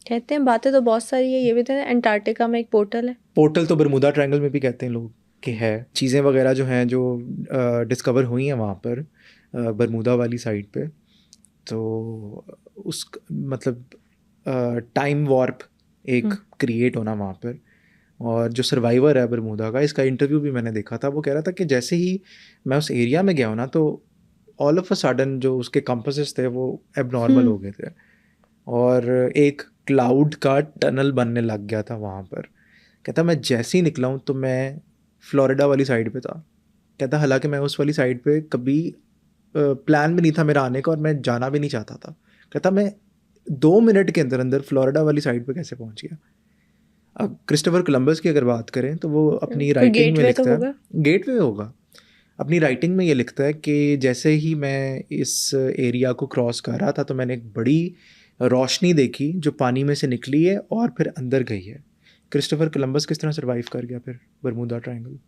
कहते हैं, बातें तो बहुत सारी है। ये भी तो अंटार्कटिका में एक पोर्टल है। पोर्टल तो बरमूदा ट्रायंगल में भी कहते हैं लोग कि है। चीज़ें वगैरह जो हैं जो डिस्कवर हुई हैं वहाँ पर बरमूदा वाली साइड पे, तो उस मतलब टाइम वॉर्प एक क्रिएट होना वहाँ पर। और जो सर्वाइवर है बरमूदा का, इसका इंटरव्यू भी मैंने देखा था, वो कह रहा था कि जैसे ही मैं उस एरिया में गया हूँ ना, तो ऑल ऑफ अ सडन जो उसके कंपासेस थे वो एबनॉर्मल हो गए थे, और एक क्लाउड का टनल बनने लग गया था वहाँ पर। कहता मैं जैसे ही निकला हूँ तो मैं फ्लोरिडा वाली साइड पे था। कहता हालांकि मैं उस वाली साइड पे कभी प्लान भी नहीं था मेरा आने का, और मैं जाना भी नहीं चाहता था। कहता मैं 2 मिनट के अंदर अंदर फ्लोरिडा वाली साइड पे कैसे पहुँच गया। अब क्रिस्टोफर कोलंबस की अगर बात करें तो वो अपनी कोई राइटिंग में गेटवे तो लिखता है, होगा। गेटवे होगा, अपनी राइटिंग में ये लिखता है कि जैसे ही मैं इस एरिया को क्रॉस कर रहा था तो मैंने एक बड़ी रोशनी देखी जो पानी में से निकली है और फिर अंदर गई है। क्रिस्टोफर कोलंबस किस तरह सरवाइव कर गया फिर बरमूदा ट्रायंगल,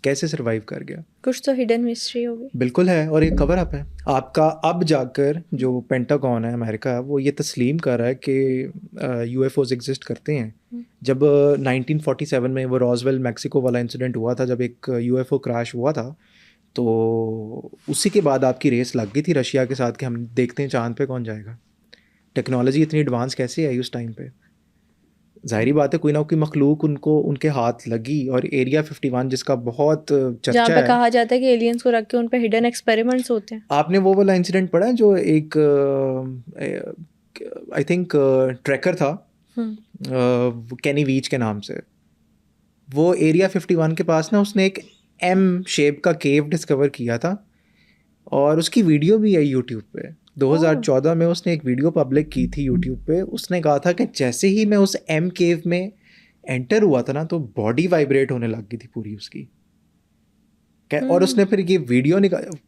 कैसे सरवाइव कर गया? कुछ तो हिडन मिस्ट्री होगी। बिल्कुल है, और ये कवर अप है आपका। अब जाकर जो पेंटागन है अमेरिका है, वो ये तस्लीम कर रहा है कि यूएफओज एग्जिस्ट करते हैं। जब 1947 में वो रॉसवेल मैक्सिको वाला इंसिडेंट हुआ था, जब एक यूएफओ क्रैश हुआ था, तो उसी के बाद आपकी रेस लग गई थी रशिया के साथ कि हम देखते हैं चांद पे कौन जाएगा। टेक्नोलॉजी इतनी एडवांस कैसे आई उस टाइम पे? ज़ाहिरी बात है कोई ना कोई मखलूक उनको उनके हाथ लगी। और एरिया 51 जिसका बहुत जहाँ चर्चा पे है, कहा जाता है कि एलियंस को रख के उन पे हिडन एक्सपेरिमेंट्स होते हैं। आपने वो वाला इंसिडेंट पढ़ा है जो एक आई थिंक ट्रैकर था कैनी वीच के नाम से, वो एरिया 51 के पास ना उसने एक एम शेप का केव डिस्कवर किया था, और उसकी वीडियो भी है यूट्यूब पे। 2014 में उसने एक वीडियो पब्लिक की थी यूट्यूब पे। उसने कहा था कि जैसे ही मैं उस एम केव में एंटर हुआ था ना, तो बॉडी वाइब्रेट होने लग गई थी पूरी उसकी। और उसने फिर ये वीडियो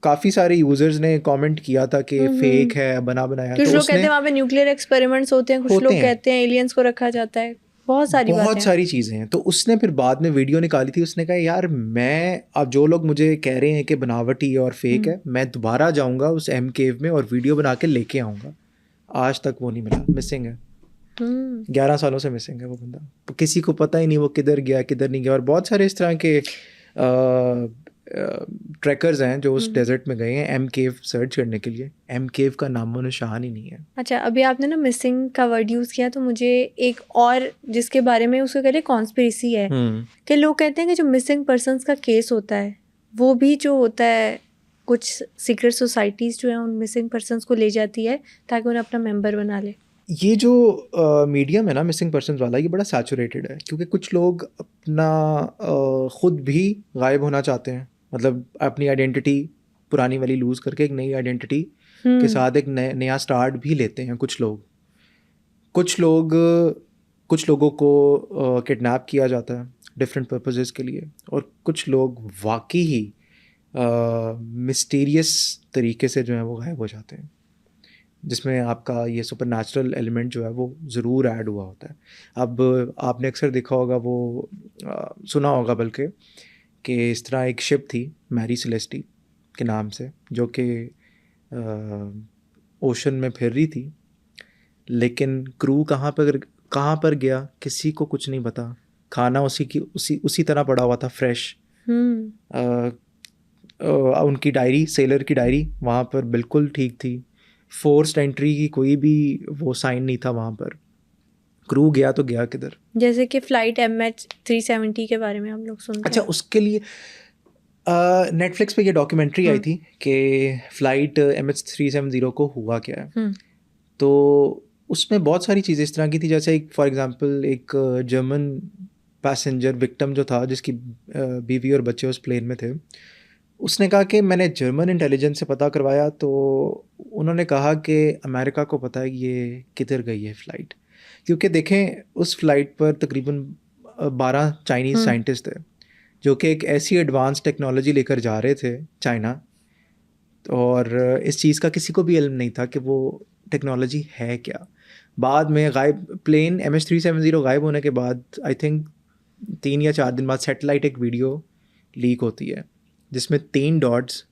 काफ़ी सारे यूजर्स ने कमेंट किया था कि फेक है, बना बनाया। कुछ तो लोग कहते उसने हैं वहाँ पे न्यूक्लियर एक्सपेरिमेंट्स होते हैं, कुछ होते लोग हैं, कहते हैं एलियंस को रखा जाता है। बहुत सारी बातें बहुत हैं। सारी चीज़ें हैं। तो उसने फिर बाद में वीडियो निकाली थी। उसने कहा यार मैं, अब जो लोग मुझे कह रहे हैं कि बनावटी और फेक है, मैं दोबारा जाऊंगा उस एम केव में और वीडियो बना के लेके आऊँगा। आज तक वो नहीं मिला, मिसिंग है। 11 सालों से मिसिंग है वो बंदा, किसी को पता ही नहीं वो किधर गया किधर नहीं गया। और बहुत सारे इस तरह के ट्रैकर्स हैं जो उस डेजर्ट में गए हैं एम केव सर्च करने के लिए। एम केव का नामो निशान ही नहीं है। अच्छा, अभी आपने ना मिसिंग का वर्ड यूज़ किया, तो मुझे एक और जिसके बारे में उसको कह रहे कॉन्स्पिरेसी है कि लोग कहते हैं कि जो मिसिंग पर्सन्स का केस होता है वो भी जो होता है, कुछ सीक्रेट सोसाइटीज़ जो है उन मिसिंग पर्सन्स को ले जाती है ताकि उन्हें अपना मेंबर बना ले। ये जो मीडियम है ना मिसिंग पर्सन्स वाला, ये बड़ा सैचुरेटेड है, क्योंकि कुछ लोग अपना ख़ुद भी गायब होना चाहते हैं। मतलब अपनी आइडेंटिटी पुरानी वाली लूज़ करके एक नई आइडेंटिटी के साथ एक नया स्टार्ट भी लेते हैं कुछ लोग। कुछ लोगों को किडनैप किया जाता है डिफरेंट पर्पसेस के लिए, और कुछ लोग वाकई ही मिस्टीरियस तरीके से जो है वो गायब हो जाते हैं, जिसमें आपका ये सुपर नेचुरल एलिमेंट जो है वो ज़रूर ऐड हुआ होता है। अब आपने अक्सर देखा होगा, वो सुना होगा बल्कि, कि इस तरह एक शिप थी मैरी सेलेस्टी के नाम से, जो कि ओशन में फिर रही थी, लेकिन क्रू कहाँ पर गया किसी को कुछ नहीं पता। खाना उसी तरह पड़ा हुआ था, फ्रेश। उनकी डायरी, सेलर की डायरी वहाँ पर बिल्कुल ठीक थी। फोर्स्ड एंट्री की कोई भी वो साइन नहीं था वहाँ पर। क्रू गया तो गया किधर? जैसे कि फ़्लाइट MH370 के बारे में हम लोग सुनते अच्छा, हैं। उसके लिए नेटफ्लिक्स पे ये डॉक्यूमेंट्री आई थी कि फ़्लाइट MH370 को हुआ क्या है। तो उसमें बहुत सारी चीज़ें इस तरह की थी, जैसे एक फॉर एग्जांपल एक जर्मन पैसेंजर विक्टिम जो था, जिसकी बीवी और बच्चे उस प्लेन में थे, उसने कहा कि मैंने जर्मन इंटेलिजेंस से पता करवाया तो उन्होंने कहा कि अमेरिका को पता है ये किधर गई है फ़्लाइट। क्योंकि देखें उस फ़्लाइट पर तकरीबन 12 चाइनीज़ साइंटिस्ट थे, जो कि एक ऐसी एडवांस टेक्नोलॉजी लेकर जा रहे थे चाइना, और इस चीज़ का किसी को भी इल्म नहीं था कि वो टेक्नोलॉजी है क्या। बाद में गायब प्लेन MH370 गायब होने के बाद आई थिंक 3 या 4 दिन बाद सैटेलाइट एक वीडियो लीक होती है जिसमें 3 डॉट्स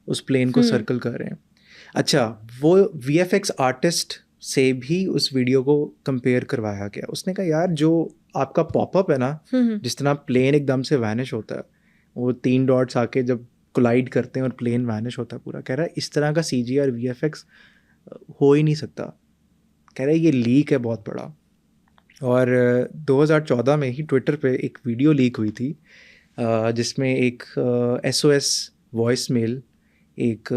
उस प्लेन को सर्कल कर रहे हैं। अच्छा, वो VFX आर्टिस्ट से भी उस वीडियो को कंपेयर करवाया गया। उसने कहा यार जो आपका पॉपअप है ना, जिस तरह प्लेन एकदम से वैनिश होता है, वो 3 डॉट्स आके जब कोलाइड करते हैं और प्लेन वैनिश होता है पूरा, कह रहा है इस तरह का CG और VFX हो ही नहीं सकता। कह रहा है ये लीक है बहुत बड़ा। और 2014 में ही ट्विटर पे एक वीडियो लीक हुई थी जिसमें एक SOS वॉइस मेल एक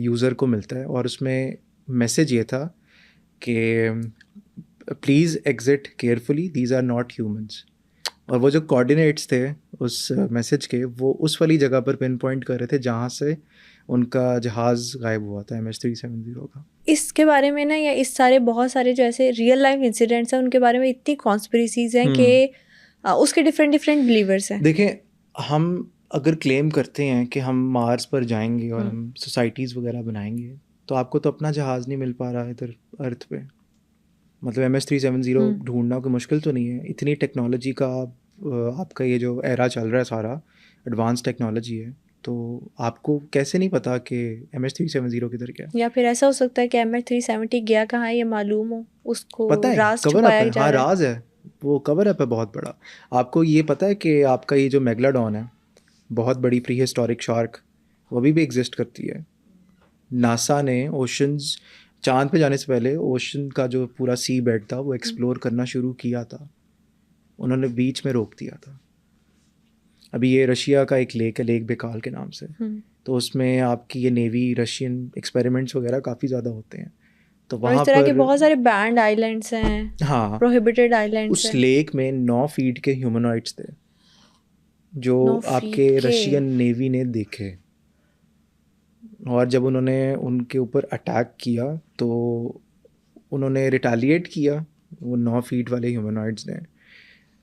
यूज़र को मिलता है और उसमें मैसेज ये था कि please exit carefully, these are not humans. और वो जो कोऑर्डिनेट्स थे उस मैसेज के, वो उस वाली जगह पर पिन पॉइंट कर रहे थे जहाँ से उनका जहाज़ गायब हुआ था MH370 का। इसके बारे में ना, या इस सारे बहुत सारे जो ऐसे रियल लाइफ इंसिडेंट्स हैं उनके बारे में इतनी कॉन्स्पिरेसीज हैं कि उसके डिफरेंट बिलीवर्स हैं। देखें, हम अगर क्लेम करते हैं कि हम मार्स पर जाएंगे और हम सोसाइटीज़ वगैरह बनाएंगे, तो आपको तो अपना जहाज़ नहीं मिल पा रहा है इधर अर्थ पे। मतलब MH370 ढूंढना कोई मुश्किल तो नहीं है। इतनी टेक्नोलॉजी का आपका ये जो एरा चल रहा है सारा एडवांस टेक्नोलॉजी है, तो आपको कैसे नहीं पता कि MH370 किधर गया? या फिर ऐसा हो सकता है कि MH370 गया कहाँ है ये मालूम हो, उसको पता है, राज कवर अप छुपाया है। जा हाँ, रहा है। राज है, वो कवर अप है बहुत बड़ा। आपको ये पता है कि आपका ये जो मेगलाडॉन है, बहुत बड़ी प्री हिस्टोरिक शार्क, वो अभी भी एग्जिस्ट करती है। नासा ने ओशंस, चांद पे जाने से पहले ओशन का जो पूरा सी बेड था वो एक्सप्लोर करना शुरू किया था, उन्होंने बीच में रोक दिया था। अभी ये रशिया का एक लेक है, लेक बेकाल के नाम से, तो उसमें आपकी ये नेवी रशियन एक्सपेरिमेंट्स वगैरह काफ़ी ज़्यादा होते हैं। तो और इस वहाँ तरह के पर बहुत सारे बैंड आइलैंड्स हैं, हाँ, प्रोहिबिटेड आइलैंड्स उस हैं। लेक में 9 फीट के ह्यूमनॉइड्स थे जो 9 आपके फीट के। रशियन नेवी ने देखे। और जब उन्होंने उनके ऊपर अटैक किया तो उन्होंने रिटालिएट किया, वो 9 फीट वाले ह्यूमनॉइड्स ने,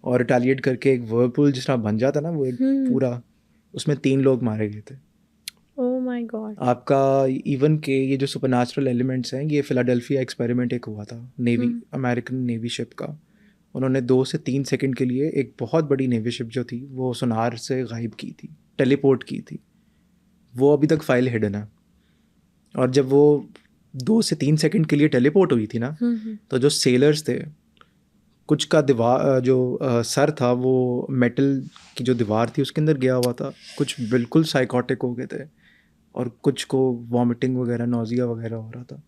और रिटालिएट करके एक वर्लपूल जिस तरह बन जाता ना, वो एक पूरा, उसमें 3 लोग मारे गए थे। Oh my God. आपका इवन के ये जो सुपरनैचुरल एलिमेंट्स हैं, ये फिलाडेल्फिया एक्सपेरिमेंट एक हुआ था नेवी, अमेरिकन नेवी शिप का। उन्होंने 2 से 3 सेकंड के लिए एक बहुत बड़ी नेवी शिप जो थी वो सोनार से गायब की थी, टेलीपोर्ट की थी। वो अभी तक फाइल हिडन है। और जब वो 2 से 3 सेकंड के लिए टेलीपोर्ट हुई थी ना, तो जो सेलर्स थे, कुछ का दीवार जो सर था वो मेटल की जो दीवार थी उसके अंदर गया हुआ था, कुछ बिल्कुल साइकोटिक हो गए थे, और कुछ को वॉमिटिंग वगैरह, नोजिया वगैरह हो रहा था।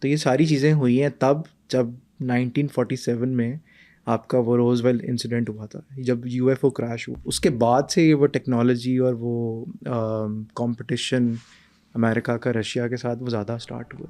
तो ये सारी चीज़ें हुई हैं तब जब 1947 में आपका वो रोजवेल इंसिडेंट हुआ था, जब UFO क्रैश हुआ। उसके बाद से ये वो टेक्नोलॉजी और वो कंपटीशन अमेरिका का रशिया के साथ वो ज़्यादा स्टार्ट हुआ।